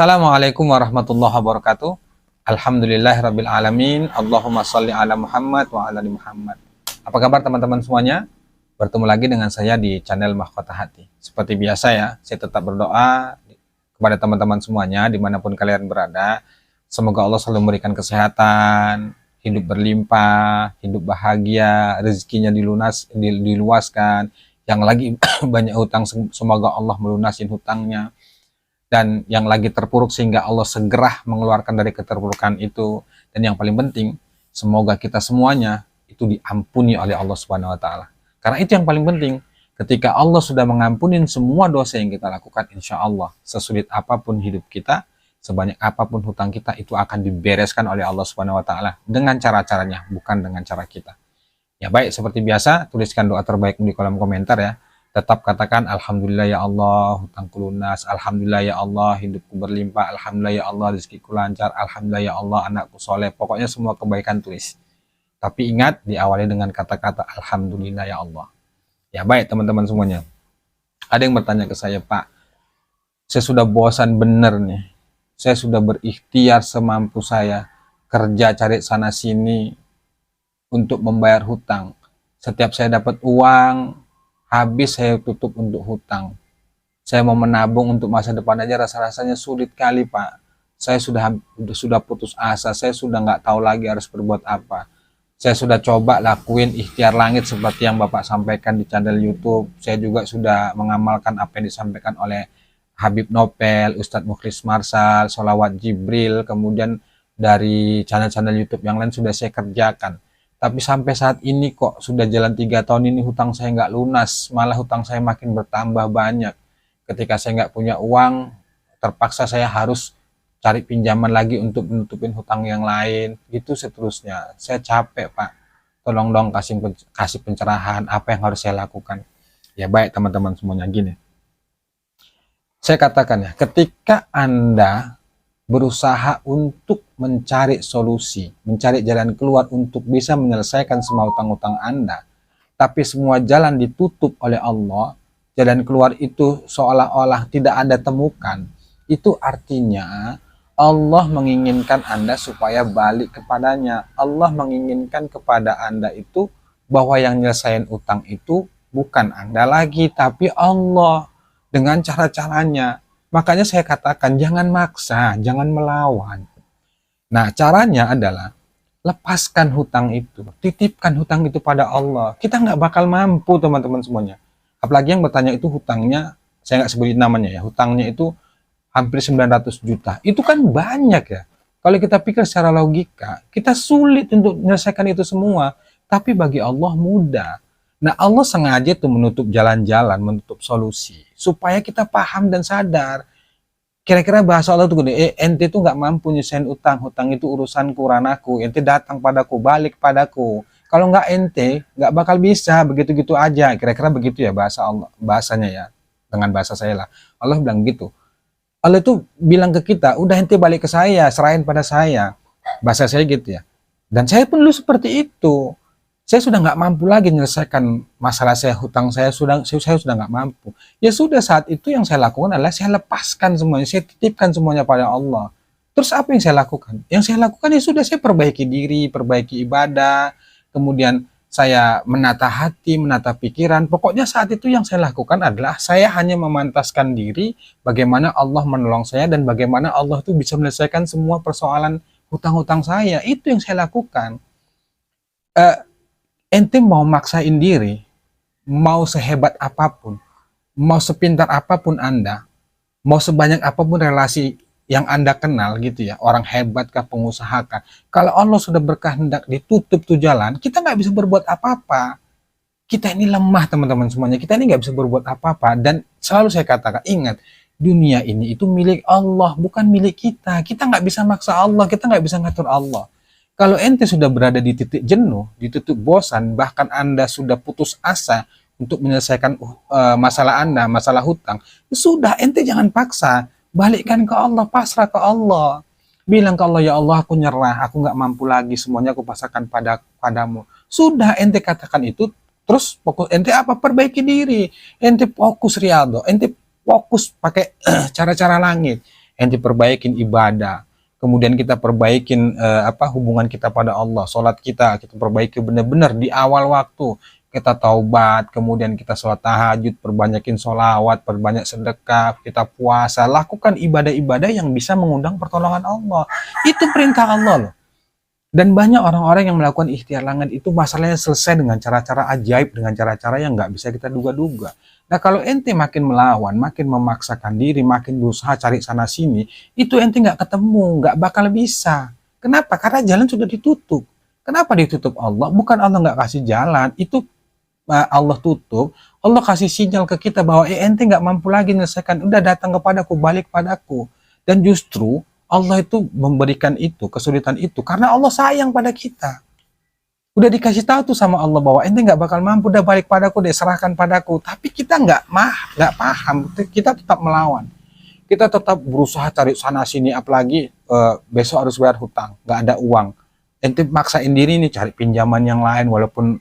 Assalamualaikum warahmatullahi wabarakatuh. Alhamdulillahirabbil alamin. Allahumma shalli ala Muhammad wa ala ali Muhammad. Apa kabar teman-teman semuanya? Bertemu lagi dengan saya di channel Mahkota Hati. Seperti biasa ya, saya tetap berdoa kepada teman-teman semuanya dimanapun kalian berada. Semoga Allah selalu memberikan kesehatan, hidup berlimpah, hidup bahagia, rezekinya diluaskan. Yang lagi banyak hutang, semoga Allah melunasin hutangnya. Dan yang lagi terpuruk sehingga Allah segera mengeluarkan dari keterpurukan itu. Dan yang paling penting, semoga kita semuanya itu diampuni oleh Allah Subhanahu wa taala. Karena itu yang paling penting. Ketika Allah sudah mengampuni semua dosa yang kita lakukan, insya Allah sesulit apapun hidup kita, sebanyak apapun hutang kita, itu akan dibereskan oleh Allah Subhanahu wa taala dengan cara-caranya, bukan dengan cara kita. Ya baik, seperti biasa, tuliskan doa terbaik di kolom komentar ya. Tetap katakan alhamdulillah ya Allah, hutangku lunas, alhamdulillah ya Allah, hidupku berlimpah, alhamdulillah ya Allah, rezekiku lancar, alhamdulillah ya Allah, anakku soleh. Pokoknya semua kebaikan tulis. Tapi ingat, diawali dengan kata-kata alhamdulillah ya Allah. Ya baik teman-teman semuanya. Ada yang bertanya ke saya, Pak, saya sudah bosan bener nih. Saya sudah berikhtiar semampu saya, kerja cari sana sini untuk membayar hutang. Setiap saya dapat uang, habis saya tutup untuk hutang. Saya mau menabung untuk masa depan aja rasa-rasanya sulit kali, Pak. Saya sudah putus asa, saya sudah nggak tahu lagi harus berbuat apa. Saya sudah coba lakuin ikhtiar langit seperti yang Bapak sampaikan di channel YouTube. Saya juga sudah mengamalkan apa yang disampaikan oleh Habib Nopel, Ustadz Mukhlis Marsal, Sholawat Jibril, kemudian dari channel-channel YouTube yang lain sudah saya kerjakan. Tapi sampai saat ini kok sudah jalan 3 tahun ini hutang saya nggak lunas, malah hutang saya makin bertambah banyak. Ketika saya nggak punya uang, terpaksa saya harus cari pinjaman lagi untuk menutupin hutang yang lain, gitu seterusnya. Saya capek, Pak. Tolong dong kasih pencerahan apa yang harus saya lakukan. Ya baik teman-teman semuanya, gini. Saya katakan ya, ketika Anda berusaha untuk mencari solusi, mencari jalan keluar untuk bisa menyelesaikan semua utang-utang Anda, tapi semua jalan ditutup oleh Allah, jalan keluar itu seolah-olah tidak Anda temukan, itu artinya Allah menginginkan Anda supaya balik kepadanya. Allah menginginkan kepada Anda itu bahwa yang nyelesain utang itu bukan Anda lagi, tapi Allah dengan cara-caranya. Makanya saya katakan jangan maksa, jangan melawan. Nah, caranya adalah lepaskan hutang itu, titipkan hutang itu pada Allah. Kita nggak bakal mampu teman-teman semuanya. Apalagi yang bertanya itu hutangnya, saya nggak sebutin namanya ya, hutangnya itu hampir 900 juta. Itu kan banyak ya. Kalau kita pikir secara logika, kita sulit untuk menyelesaikan itu semua. Tapi bagi Allah mudah. Nah, Allah sengaja tuh menutup jalan-jalan, menutup solusi, supaya kita paham dan sadar. Kira-kira bahasa Allah tuh gini, ente tuh nggak mampu nyusahin utang, hutang itu urusanku, ranahku, ente datang padaku, balik padaku. Kalau nggak ente, nggak bakal bisa, begitu-gitu aja. Kira-kira begitu ya bahasa Allah, bahasanya ya, dengan bahasa saya lah. Allah bilang gitu. Allah tuh bilang ke kita, udah ente balik ke saya, serahin pada saya. Bahasa saya gitu ya. Dan saya pun dulu seperti itu. Saya sudah nggak mampu lagi menyelesaikan masalah saya, hutang saya sudah nggak mampu. Ya sudah, saat itu yang saya lakukan adalah saya lepaskan semuanya, saya titipkan semuanya pada Allah. Terus apa yang saya lakukan? Yang saya lakukan ya sudah, saya perbaiki diri, perbaiki ibadah, kemudian saya menata hati, menata pikiran. Pokoknya saat itu yang saya lakukan adalah saya hanya memantaskan diri bagaimana Allah menolong saya dan bagaimana Allah itu bisa menyelesaikan semua persoalan hutang-hutang saya. Itu yang saya lakukan. Ente mau maksain diri, mau sehebat apapun, mau sepintar apapun Anda, mau sebanyak apapun relasi yang Anda kenal gitu ya, orang hebat kah, pengusaha kah, kalau Allah sudah berkehendak ditutup tuh jalan, kita nggak bisa berbuat apa-apa. Kita ini lemah teman-teman semuanya, kita ini nggak bisa berbuat apa-apa. Dan selalu saya katakan, ingat, dunia ini itu milik Allah, bukan milik kita. Kita nggak bisa maksa Allah, kita nggak bisa ngatur Allah. Kalau ente sudah berada di titik jenuh, di titik bosan, bahkan Anda sudah putus asa untuk menyelesaikan masalah Anda, masalah hutang, sudah, ente jangan paksa, balikkan ke Allah, pasrah ke Allah. Bilang ke Allah, ya Allah aku nyerah, aku nggak mampu lagi, semuanya aku pasrahkan padamu. Sudah, ente katakan itu, terus fokus ente apa? Perbaiki diri, ente fokus riyadhah, ente fokus pakai cara-cara langit. ente perbaikin ibadah, kemudian kita perbaikin hubungan kita pada Allah, sholat kita perbaiki benar-benar di awal waktu, kita taubat, kemudian kita sholat tahajud, perbanyakin sholawat, perbanyak sedekah, kita puasa, lakukan ibadah-ibadah yang bisa mengundang pertolongan Allah. Itu perintah Allah loh. Dan banyak orang-orang yang melakukan ikhtiar langit itu masalahnya selesai dengan cara-cara ajaib, dengan cara-cara yang nggak bisa kita duga-duga. Nah kalau ente makin melawan, makin memaksakan diri, makin berusaha cari sana-sini, itu ente nggak ketemu, nggak bakal bisa. Kenapa? Karena jalan sudah ditutup. Kenapa ditutup Allah? Bukan Allah nggak kasih jalan, itu Allah tutup, Allah kasih sinyal ke kita bahwa ente nggak mampu lagi menyelesaikan, udah datang kepadaku, balik padaku. Dan justru Allah itu memberikan itu, kesulitan itu, karena Allah sayang pada kita. Udah dikasih tahu tuh sama Allah bahwa ente nggak bakal mampu, udah balik padaku, deh serahkan padaku. Tapi kita nggak paham, kita tetap melawan. Kita tetap berusaha cari sana sini, apalagi besok harus bayar hutang, nggak ada uang. Ente maksain diri nih cari pinjaman yang lain, walaupun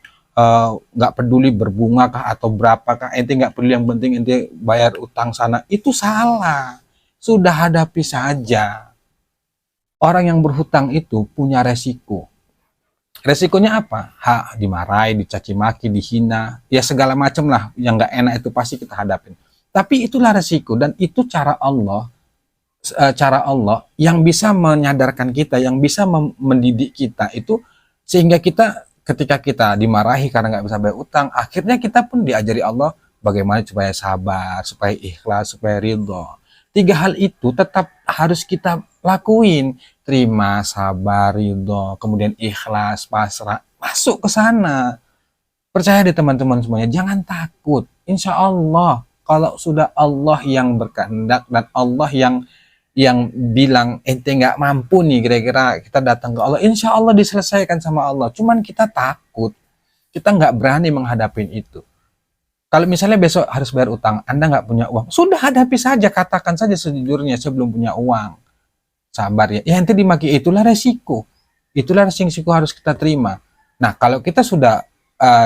nggak peduli berbunga kah atau berapa kah, ente nggak peduli, yang penting ente bayar utang sana. Itu salah. Sudah hadapi saja. Orang yang berhutang itu punya resiko. Resikonya apa? Dimarahi, dicaci maki, dihina, ya segala macam lah yang nggak enak itu pasti kita hadapin. Tapi itulah resiko, dan itu cara Allah yang bisa menyadarkan kita, yang bisa mendidik kita itu, sehingga kita ketika kita dimarahi karena nggak bisa bayar utang, akhirnya kita pun diajari Allah bagaimana supaya sabar, supaya ikhlas, supaya ridho. 3 hal itu tetap harus kita lakuin. Terima, sabar, ridho, kemudian ikhlas, pasrah, masuk ke sana. Percaya deh teman-teman semuanya, jangan takut. Insya Allah, kalau sudah Allah yang berkehendak dan Allah yang bilang ente nggak mampu nih, kira-kira kita datang ke Allah, insya Allah diselesaikan sama Allah. Cuman kita takut, kita nggak berani menghadapin itu. Kalau misalnya besok harus bayar utang, Anda nggak punya uang, sudah hadapi saja, katakan saja sejujurnya, saya belum punya uang. Sabar ya, nanti dimaki, itulah resiko. Itulah resiko harus kita terima. Nah, kalau kita sudah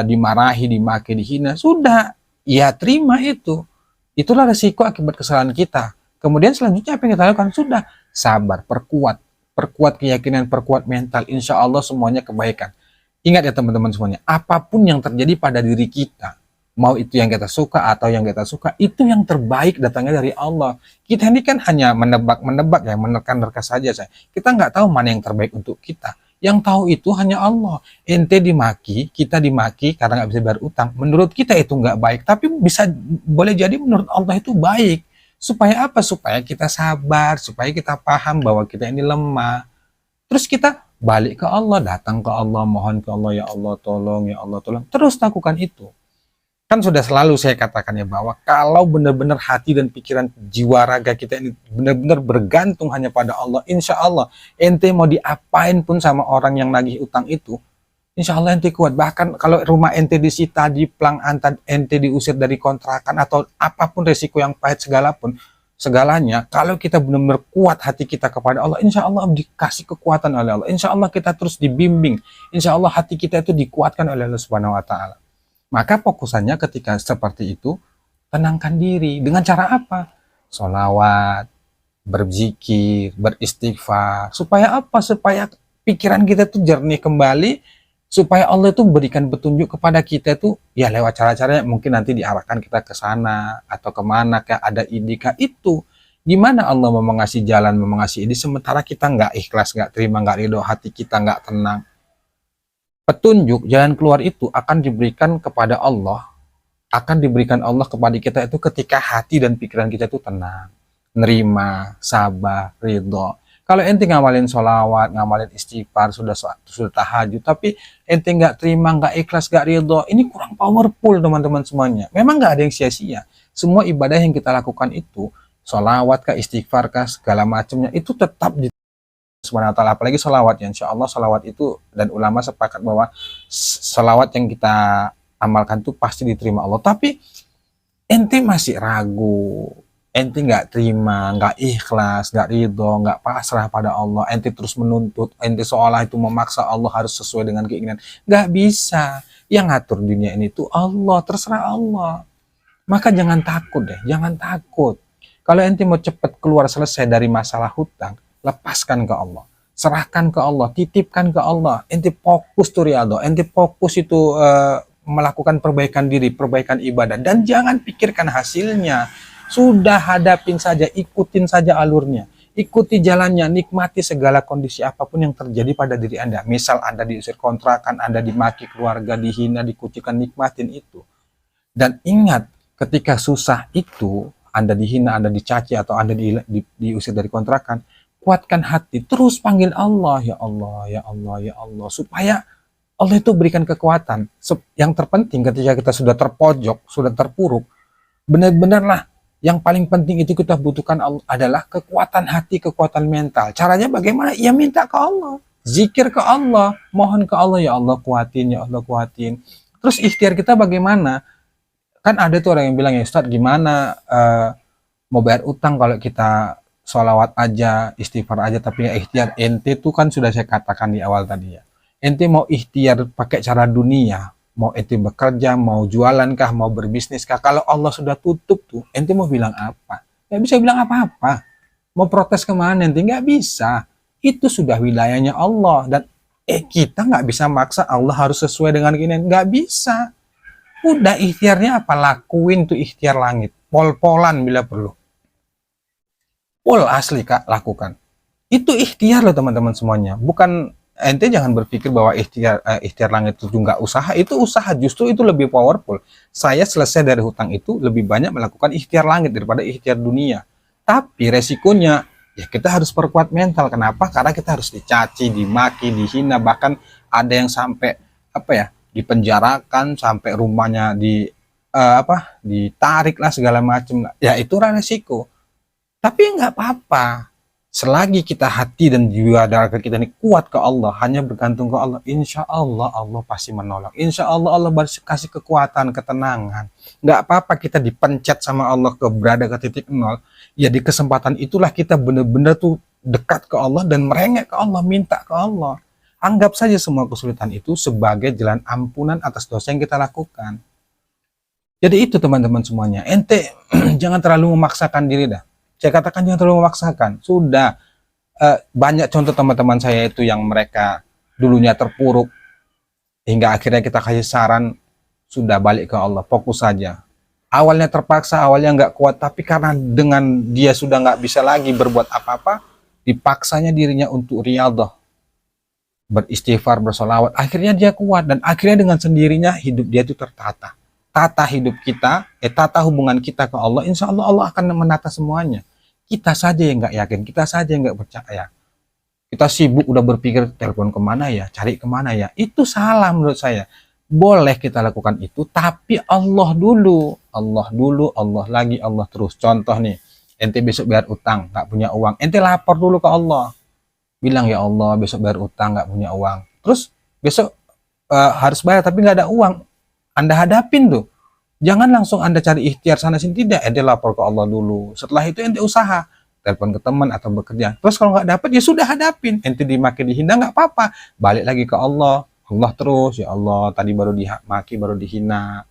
dimarahi, dimaki, dihina, sudah, ya terima itu. Itulah resiko akibat kesalahan kita. Kemudian selanjutnya apa yang kita lakukan? Sudah, sabar, perkuat keyakinan, perkuat mental, insya Allah semuanya kebaikan. Ingat ya teman-teman semuanya, apapun yang terjadi pada diri kita, mau itu yang kita suka atau yang kita suka, itu yang terbaik datangnya dari Allah. Kita ini kan hanya menebak-menebak ya, menerka-nerka saja. Kita nggak tahu mana yang terbaik untuk kita. Yang tahu itu hanya Allah. Ente dimaki, kita dimaki karena nggak bisa bayar utang. Menurut kita itu nggak baik, tapi boleh jadi menurut Allah itu baik. Supaya apa? Supaya kita sabar, supaya kita paham bahwa kita ini lemah. Terus kita balik ke Allah, datang ke Allah, mohon ke Allah, ya Allah tolong, ya Allah tolong. Terus lakukan itu. Kan sudah selalu saya katakan ya, bahwa kalau benar-benar hati dan pikiran, jiwa raga kita ini benar-benar bergantung hanya pada Allah, insya Allah ente mau diapain pun sama orang yang nagih utang itu, insya Allah ente kuat. Bahkan kalau rumah ente disita, diplang, ente diusir dari kontrakan, atau apapun resiko yang pahit segalanya, kalau kita benar-benar kuat hati kita kepada Allah, insya Allah dikasih kekuatan oleh Allah, insya Allah kita terus dibimbing, insya Allah hati kita itu dikuatkan oleh Allah Subhanahu Wa Taala. Maka fokusannya ketika seperti itu, tenangkan diri. Dengan cara apa? Sholawat, berzikir, beristighfar. Supaya apa? Supaya pikiran kita itu jernih kembali, supaya Allah itu berikan petunjuk kepada kita itu, ya lewat cara-caranya, mungkin nanti diarahkan kita ke sana, atau kemana, kayak ada ide, itu. Gimana Allah mau mengasih jalan, mau mengasih ide, sementara kita nggak ikhlas, nggak terima, nggak ridho, hati kita nggak tenang. Petunjuk jalan keluar itu akan diberikan kepada Allah, akan diberikan Allah kepada kita itu ketika hati dan pikiran kita itu tenang, nerima, sabar, ridho. Kalau ente ngamalin sholawat, ngamalin istighfar, sudah tahajud, tapi ente nggak terima, nggak ikhlas, nggak ridho, ini kurang powerful teman-teman semuanya. Memang nggak ada yang sia-sia. Semua ibadah yang kita lakukan itu, sholawat kah, istighfar kah, segala macamnya, itu tetap Subhanahu wa ta'ala, apalagi sholawat ya, insya Allah sholawat itu, dan ulama sepakat bahwa sholawat yang kita amalkan itu pasti diterima Allah. Tapi ente masih ragu, ente nggak terima, nggak ikhlas, nggak ridho, nggak pasrah pada Allah, ente terus menuntut, ente seolah itu memaksa Allah harus sesuai dengan keinginan, nggak bisa. Yang ngatur dunia ini tuh Allah, terserah Allah. Maka jangan takut deh, jangan takut. Kalau ente mau cepat keluar selesai dari masalah hutang, lepaskan ke Allah, serahkan ke Allah, titipkan ke Allah. Ente fokus tuh riyadhah, ente fokus itu melakukan perbaikan diri, perbaikan ibadah, dan jangan pikirkan hasilnya. Sudah hadapin saja, ikutin saja alurnya, ikuti jalannya, nikmati segala kondisi apapun yang terjadi pada diri Anda. Misal Anda diusir kontrakan, Anda dimaki keluarga, dihina, dikucilkan, nikmatin itu. Dan ingat, ketika susah itu, Anda dihina, Anda dicaci, atau Anda diusir dari kontrakan, kuatkan hati, terus panggil Allah, ya Allah, ya Allah, ya Allah, supaya Allah itu berikan kekuatan. Yang terpenting ketika kita sudah terpojok, sudah terpuruk, benar-benarlah yang paling penting itu kita butuhkan adalah kekuatan hati, kekuatan mental. Caranya bagaimana? Ya minta ke Allah, zikir ke Allah, mohon ke Allah, ya Allah kuatin, ya Allah kuatin. Terus ikhtiar kita bagaimana? Kan ada tuh orang yang bilang, ya Ustadz gimana mau bayar utang kalau kita sholawat aja, istighfar aja, tapi ya ikhtiar. Ente tuh kan sudah saya katakan di awal tadi ya. Ente mau ikhtiar pakai cara dunia, mau ente bekerja, mau jualan kah, mau berbisnis kah, kalau Allah sudah tutup tuh, ente mau bilang apa? Nggak bisa bilang apa-apa. Mau protes kemana ente? Nggak bisa. Itu sudah wilayahnya Allah, dan kita nggak bisa maksa Allah harus sesuai dengan keinginan. Nggak bisa. Udah ikhtiarnya apa? Lakuin tuh ikhtiar langit. Pol-polan bila perlu. Pol asli Kak, lakukan. Itu ikhtiar loh teman-teman semuanya. Bukan, ente jangan berpikir bahwa ikhtiar langit itu nggak usaha. Itu usaha, justru itu lebih powerful. Saya selesai dari hutang itu lebih banyak melakukan ikhtiar langit daripada ikhtiar dunia. Tapi resikonya, ya kita harus perkuat mental. Kenapa? Karena kita harus dicaci, dimaki, dihina. Bahkan ada yang sampai dipenjarakan, sampai rumahnya ditarik lah segala macam. Ya itu resiko. Tapi nggak apa-apa. Selagi kita hati dan jiwa dan raga kita ini kuat ke Allah, hanya bergantung ke Allah, insya Allah Allah pasti menolong. Insya Allah Allah kasih kekuatan, ketenangan. Nggak apa-apa kita dipencet sama Allah berada ke titik nol. Ya di kesempatan itulah kita benar-benar tuh dekat ke Allah dan merengek ke Allah, minta ke Allah. Anggap saja semua kesulitan itu sebagai jalan ampunan atas dosa yang kita lakukan. Jadi itu teman-teman semuanya. Ente jangan terlalu memaksakan diri dah. Saya katakan jangan terlalu memaksakan. Sudah banyak contoh teman-teman saya itu yang mereka dulunya terpuruk hingga akhirnya kita kasih saran, sudah balik ke Allah, fokus saja. Awalnya terpaksa, awalnya nggak kuat, tapi karena dengan dia sudah nggak bisa lagi berbuat apa-apa, dipaksanya dirinya untuk riyadhah, beristighfar, bersolawat, akhirnya dia kuat, dan akhirnya dengan sendirinya hidup dia itu tertata. Tata hidup kita, tata hubungan kita ke Allah, insya Allah Allah akan menata semuanya. Kita saja yang nggak yakin, kita saja yang nggak percaya. Kita sibuk udah berpikir telepon kemana ya, cari kemana ya. Itu salah menurut saya. Boleh kita lakukan itu, tapi Allah dulu, Allah dulu, Allah lagi, Allah terus. Contoh nih, ente besok bayar utang, nggak punya uang, ente lapor dulu ke Allah. Bilang, ya Allah besok bayar utang, nggak punya uang. Terus besok harus bayar tapi nggak ada uang. Anda hadapin tuh. Jangan langsung Anda cari ikhtiar sana sini, tidak. Ente lapor ke Allah dulu. Setelah itu ente usaha, telepon ke teman atau bekerja. Terus kalau nggak dapat ya sudah hadapin. Ente dimaki dihina nggak apa-apa. Balik lagi ke Allah. Allah terus, ya Allah tadi baru dimaki, baru dihina,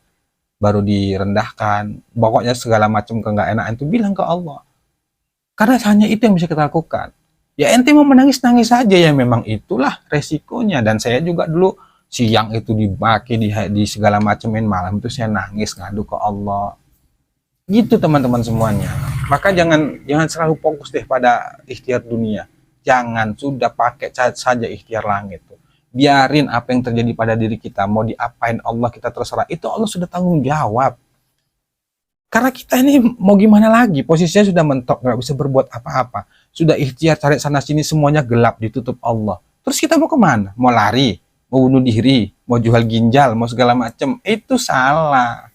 baru direndahkan. Pokoknya segala macam nggak enak itu bilang ke Allah. Karena hanya itu yang bisa kita lakukan. Ya ente mau menangis-nangis saja, ya memang itulah resikonya. Dan saya juga dulu siang itu dimaki di segala macam, malam itu saya nangis ngadu ke Allah. Gitu teman-teman semuanya. Maka jangan selalu fokus deh pada ikhtiar dunia. Jangan, sudah pakai saja ikhtiar langit tuh. Biarin apa yang terjadi pada diri kita, mau diapain Allah kita terserah. Itu Allah sudah tanggung jawab. Karena kita ini mau gimana lagi? Posisinya sudah mentok, nggak bisa berbuat apa-apa. Sudah ikhtiar cari sana sini, semuanya gelap, ditutup Allah. Terus kita mau kemana? Mau lari? Mau bunuh diri, mau jual ginjal, mau segala macam, itu salah.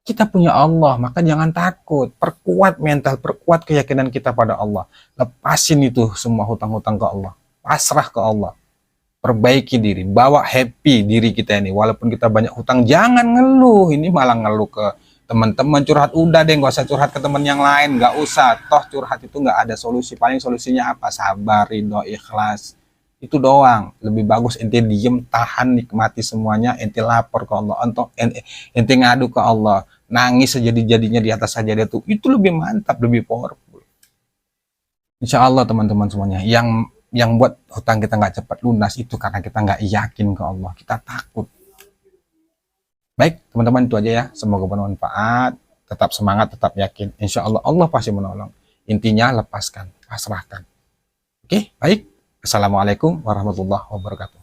Kita punya Allah, maka jangan takut. Perkuat mental, perkuat keyakinan kita pada Allah. Lepasin itu semua hutang-hutang ke Allah. Pasrah ke Allah. Perbaiki diri, bawa happy diri kita ini. Walaupun kita banyak hutang, jangan ngeluh. Ini malah ngeluh ke teman-teman, curhat. Udah deh, nggak usah curhat ke teman yang lain. Nggak usah, toh curhat itu nggak ada solusi. Paling solusinya apa? Sabar, ridho, ikhlas. Itu doang. Lebih bagus ente diem, tahan, nikmati semuanya, ente lapor ke Allah, ente ngadu ke Allah, nangis sejadi-jadinya di atas sajadah itu lebih mantap, lebih powerful. Insya Allah teman-teman semuanya, yang buat hutang kita nggak cepat lunas itu karena kita nggak yakin ke Allah, kita takut. Baik teman-teman, itu aja ya, semoga bermanfaat. Tetap semangat, tetap yakin, insya Allah Allah pasti menolong. Intinya lepaskan, pasrahkan. Oke, baik. Assalamualaikum warahmatullahi wabarakatuh.